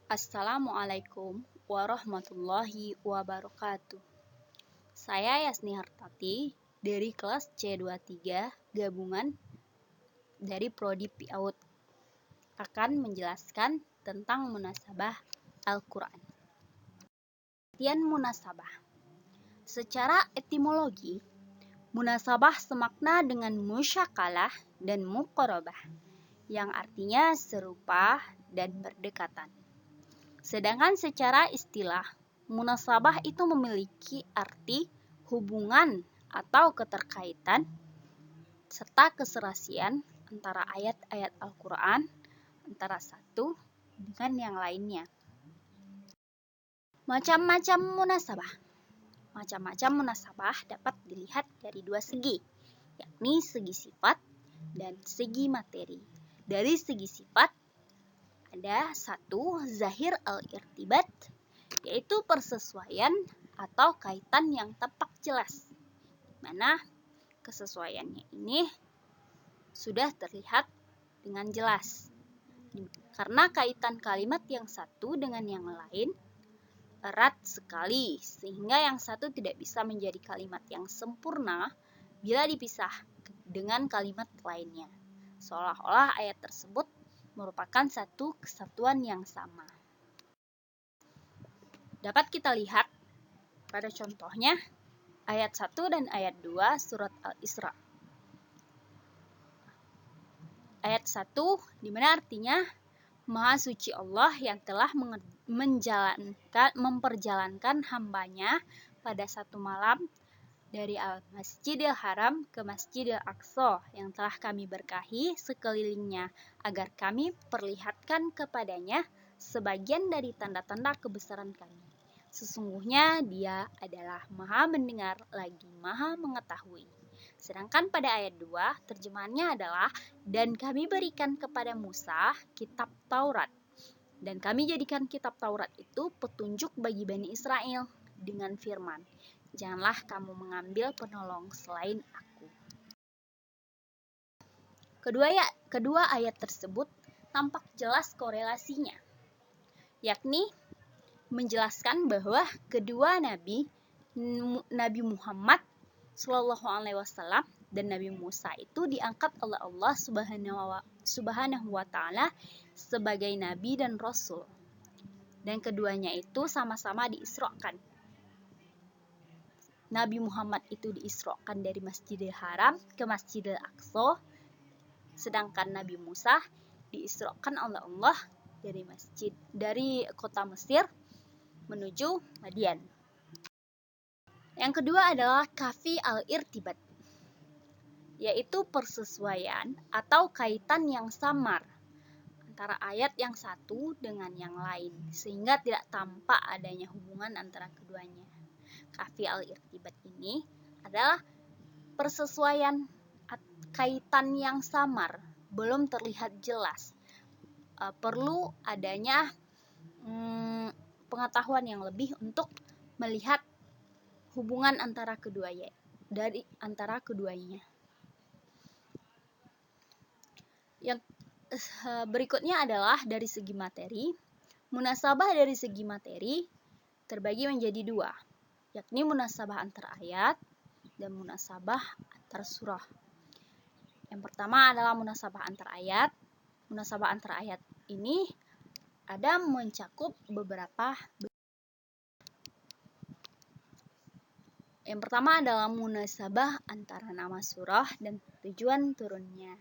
Assalamualaikum warahmatullahi wabarakatuh. Saya Yasni Hartati dari kelas C23 gabungan dari Prodi PAUD akan menjelaskan tentang munasabah Al-Quran. Artian munasabah. Secara etimologi, munasabah semakna dengan musyakalah dan muqarabah, yang artinya serupa dan berdekatan. Sedangkan secara istilah, munasabah itu memiliki arti hubungan atau keterkaitan serta keserasian antara ayat-ayat Al-Quran antara satu dengan yang lainnya. Macam-macam munasabah. Macam-macam munasabah dapat dilihat dari dua segi, yakni segi sifat dan segi materi. Dari segi sifat, ada satu, zahir al-irtibat, yaitu persesuaian atau kaitan yang tampak jelas, mana kesesuaiannya ini sudah terlihat dengan jelas. Karena kaitan kalimat yang satu dengan yang lain erat sekali, sehingga yang satu tidak bisa menjadi kalimat yang sempurna bila dipisah dengan kalimat lainnya. Seolah-olah ayat tersebut merupakan satu kesatuan yang sama. Dapat kita lihat pada contohnya ayat 1 dan ayat 2 surat Al-Isra. Ayat 1 di mana artinya Maha suci Allah yang telah memperjalankan hambanya pada satu malam dari Al-Masjidil Haram ke Masjidil Aqsa yang telah kami berkahi sekelilingnya agar kami perlihatkan kepadanya sebagian dari tanda-tanda kebesaran kami. Sesungguhnya Dia adalah Maha mendengar lagi Maha mengetahui. Sedangkan pada ayat 2 terjemahannya adalah dan kami berikan kepada Musa kitab Taurat. Dan kami jadikan kitab Taurat itu petunjuk bagi Bani Israel dengan firman, janganlah kamu mengambil penolong selain aku. Kedua ayat tersebut tampak jelas korelasinya, yakni menjelaskan bahwa kedua Nabi Muhammad SAW dan Nabi Musa itu diangkat oleh Allah Subhanahu wa Ta'ala sebagai Nabi dan Rasul. Dan keduanya itu sama-sama diisrokan. Nabi Muhammad itu diisrokan dari Masjidil Haram ke Masjidil Aqsa, sedangkan Nabi Musa diisrokan oleh Allah dari kota Mesir menuju Madian. Yang kedua adalah kafi al-irtibat, yaitu persesuaian atau kaitan yang samar antara ayat yang satu dengan yang lain, sehingga tidak tampak adanya hubungan antara keduanya. Kafi al-irtibat ini adalah persesuaian kaitan yang samar, belum terlihat jelas. Perlu adanya pengetahuan yang lebih untuk melihat hubungan antara keduanya. Yang berikutnya adalah dari segi materi. Munasabah dari segi materi terbagi menjadi dua, yakni munasabah antar ayat dan munasabah antar surah. Yang pertama adalah munasabah antar ayat. Munasabah antar ayat ini ada mencakup beberapa. Yang pertama adalah munasabah antara nama surah dan tujuan turunnya.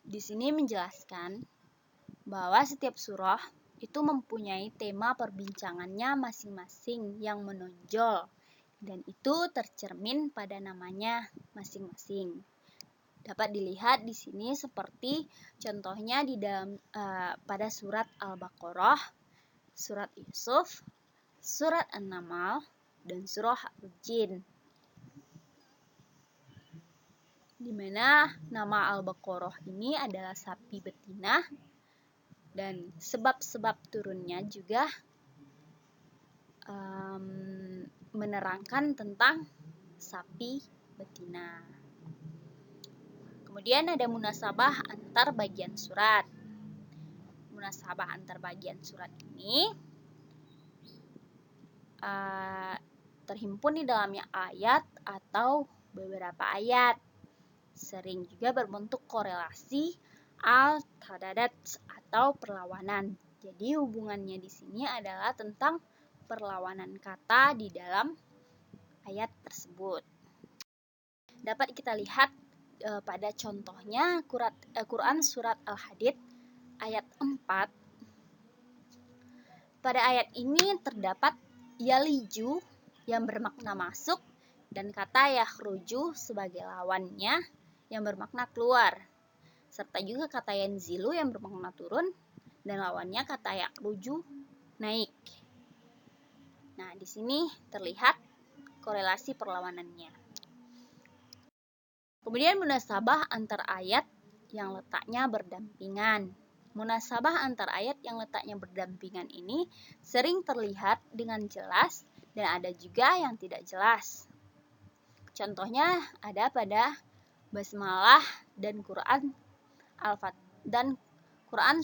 Di sini menjelaskan bahwa setiap surah itu mempunyai tema perbincangannya masing-masing yang menonjol, dan itu tercermin pada namanya masing-masing. Dapat dilihat di sini seperti contohnya di dalam pada surat Al-Baqarah, surat Yusuf, surat An-Naml, dan surah Al-Jin. Di mana nama Al-Baqarah ini adalah sapi betina, dan sebab-sebab turunnya juga menerangkan tentang sapi betina. Kemudian ada munasabah antar bagian surat. munasabah antar bagian surat ini terhimpun di dalamnya ayat atau beberapa ayat. Sering juga berbentuk korelasi al-tadadat atau perlawanan. Jadi hubungannya di sini adalah tentang perlawanan kata di dalam ayat tersebut. Dapat kita lihat pada contohnya Quran surat Al-Hadid ayat 4. Pada ayat ini terdapat yaliju yang bermakna masuk dan kata yakhruju sebagai lawannya yang bermakna keluar, serta juga kata yanzilu yang bermakna turun dan lawannya kata yakhruju naik. Nah, di sini terlihat korelasi perlawanannya. Kemudian munasabah antar ayat yang letaknya berdampingan. Munasabah antar ayat yang letaknya berdampingan ini sering terlihat dengan jelas dan ada juga yang tidak jelas. Contohnya ada pada basmalah dan Quran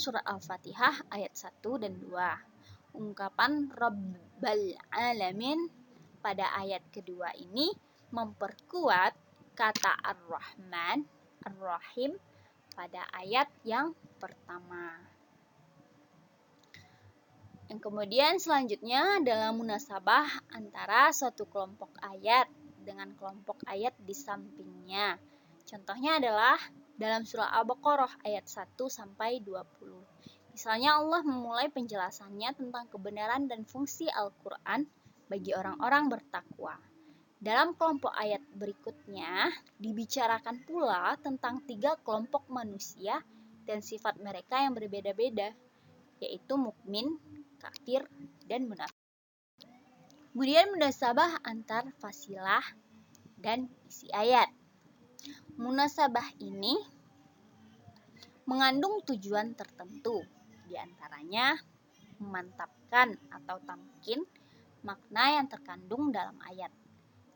surat Al-Fatihah ayat 1 dan 2. Ungkapan Rabbal Alamin pada ayat kedua ini memperkuat kata Ar-Rahman, Ar-Rahim pada ayat yang pertama. Yang kemudian selanjutnya adalah munasabah antara suatu kelompok ayat dengan kelompok ayat di sampingnya. Contohnya adalah dalam surah Al-Baqarah ayat 1 sampai 20. Misalnya Allah memulai penjelasannya tentang kebenaran dan fungsi Al-Qur'an bagi orang-orang bertakwa. Dalam kelompok ayat berikutnya dibicarakan pula tentang 3 kelompok manusia dan sifat mereka yang berbeda-beda, yaitu mukmin, kafir, dan munafik. Kemudian munasabah antar fasilah dan isi ayat. Munasabah ini mengandung tujuan tertentu, di antaranya memantapkan atau tamkin makna yang terkandung dalam ayat.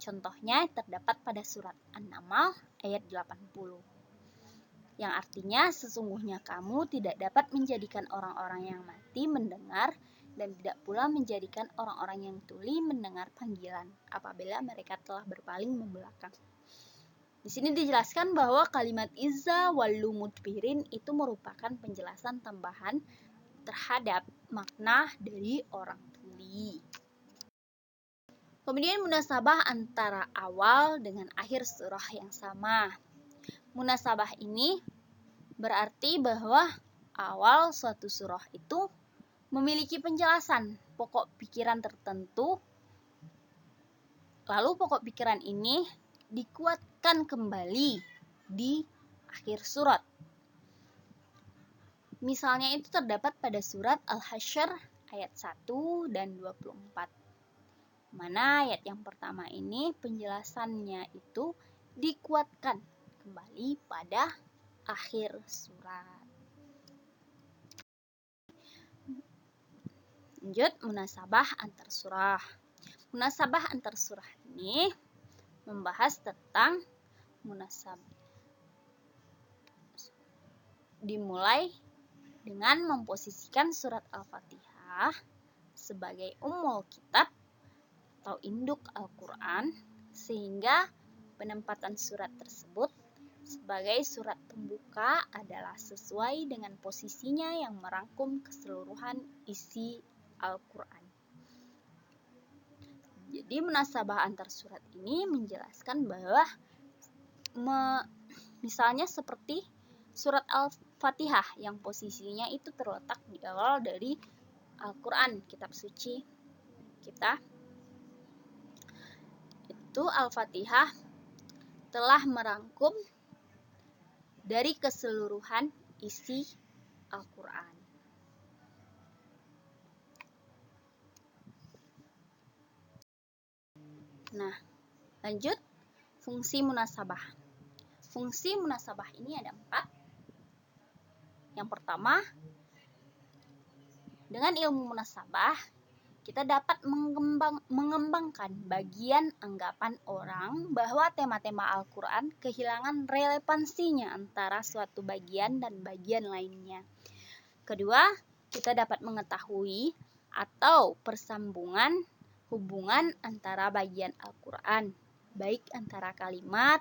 Contohnya terdapat pada surat An-Naml ayat 80. Yang artinya sesungguhnya kamu tidak dapat menjadikan orang-orang yang mati mendengar dan tidak pula menjadikan orang-orang yang tuli mendengar panggilan apabila mereka telah berpaling membelakang. Di sini dijelaskan bahwa kalimat izza wallu mudbirin itu merupakan penjelasan tambahan terhadap makna dari orang tuli. Kemudian munasabah antara awal dengan akhir surah yang sama. Munasabah ini berarti bahwa awal suatu surah itu memiliki penjelasan pokok pikiran tertentu, lalu pokok pikiran ini dikuatkan kembali di akhir surat. Misalnya itu terdapat pada surat Al-Hasyr ayat 1 dan 24. Mana ayat yang pertama ini penjelasannya itu dikuatkan kembali pada akhir surat. Lanjut, munasabah antar surah. Munasabah antar surah ini membahas tentang munasabah. Dimulai dengan memposisikan surat Al-Fatihah sebagai ummul kitab atau induk Al-Quran, sehingga penempatan surat tersebut sebagai surat pembuka adalah sesuai dengan posisinya yang merangkum keseluruhan isi Al-Quran. Jadi munasabah antar surat ini menjelaskan bahwa misalnya seperti surat Al-Fatihah yang posisinya itu terletak di awal dari Al-Quran, kitab suci kita. Itu Al-Fatihah telah merangkum dari keseluruhan isi Al-Quran. Nah, lanjut fungsi munasabah. Fungsi munasabah ini ada 4. Yang pertama, dengan ilmu munasabah kita dapat mengembangkan bagian anggapan orang bahwa tema-tema Al-Quran kehilangan relevansinya antara suatu bagian dan bagian lainnya. Kedua, kita dapat mengetahui atau persambungan hubungan antara bagian Al-Quran, baik antara kalimat,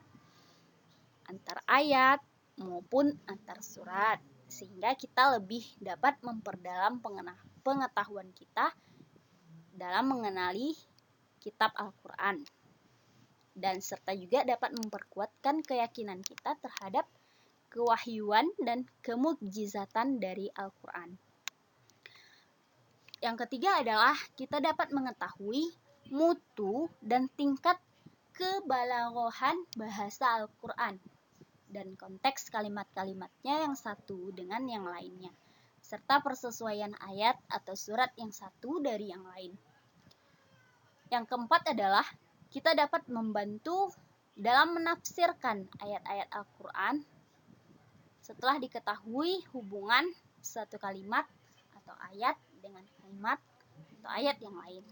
antar ayat, maupun antar surat, sehingga kita lebih dapat memperdalam pengetahuan kita dalam mengenali kitab Al-Quran, dan serta juga dapat memperkuatkan keyakinan kita terhadap kewahyuan dan kemukjizatan dari Al-Quran. Yang ketiga adalah kita dapat mengetahui mutu dan tingkat kebalaghohan bahasa Al-Quran dan konteks kalimat-kalimatnya yang satu dengan yang lainnya, serta persesuaian ayat atau surat yang satu dari yang lain. Yang keempat adalah kita dapat membantu dalam menafsirkan ayat-ayat Al-Quran setelah diketahui hubungan satu kalimat atau ayat dengan kalimat atau ayat yang lain.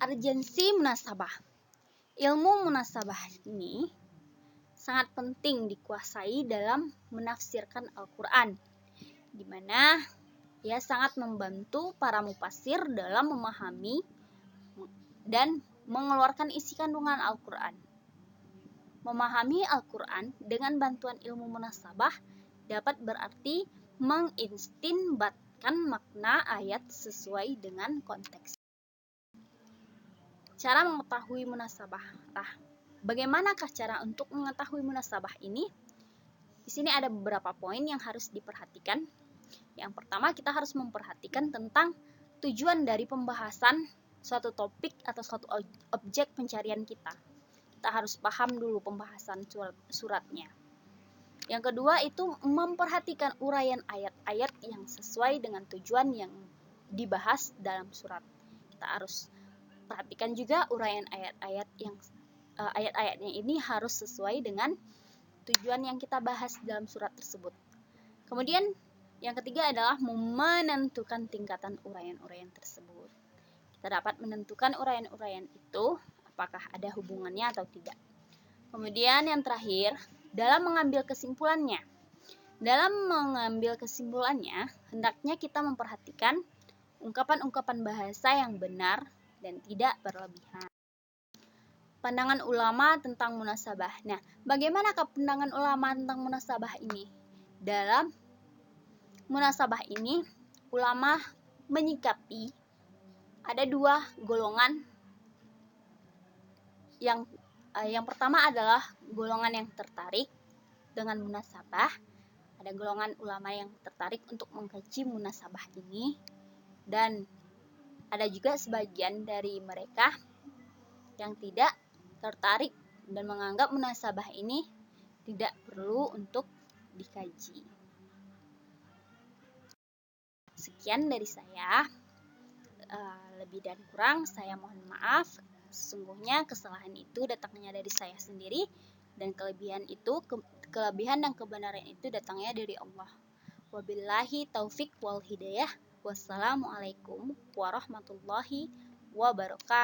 Urgensi munasabah. Ilmu munasabah ini sangat penting dikuasai dalam menafsirkan Al-Quran, di mana ia sangat membantu para mufassir dalam memahami dan mengeluarkan isi kandungan Al-Quran. Memahami Al-Quran dengan bantuan ilmu munasabah dapat berarti mengistinbatkan makna ayat sesuai dengan konteks. Cara mengetahui munasabah. Bagaimanakah cara untuk mengetahui munasabah ini? Di sini ada beberapa poin yang harus diperhatikan. Yang pertama, kita harus memperhatikan tentang tujuan dari pembahasan suatu topik atau suatu objek pencarian kita. Kita harus paham dulu pembahasan suratnya. Yang kedua itu memperhatikan uraian ayat-ayat yang sesuai dengan tujuan yang dibahas dalam surat. Kita harus perhatikan juga uraian ayat-ayatnya ini harus sesuai dengan tujuan yang kita bahas dalam surat tersebut. Kemudian yang ketiga adalah menentukan tingkatan uraian-uraian tersebut. Kita dapat menentukan uraian-uraian itu apakah ada hubungannya atau tidak. Kemudian yang terakhir, dalam mengambil kesimpulannya. Dalam mengambil kesimpulannya, hendaknya kita memperhatikan ungkapan-ungkapan bahasa yang benar dan tidak berlebihan. Pandangan ulama tentang munasabah. Nah, bagaimanakah pandangan ulama tentang munasabah ini? Dalam munasabah ini, ulama menyikapi ada dua golongan. Yang pertama adalah golongan yang tertarik dengan munasabah. Ada golongan ulama yang tertarik untuk mengkaji munasabah ini, dan ada juga sebagian dari mereka yang tidak tertarik dan menganggap munasabah ini tidak perlu untuk dikaji. Sekian dari saya. Lebih dan kurang saya mohon maaf. Sesungguhnya kesalahan itu datangnya dari saya sendiri, dan kelebihan dan kebenaran itu datangnya dari Allah. Wabillahi taufik wal hidayah. Wassalamualaikum warahmatullahi wabarakatuh.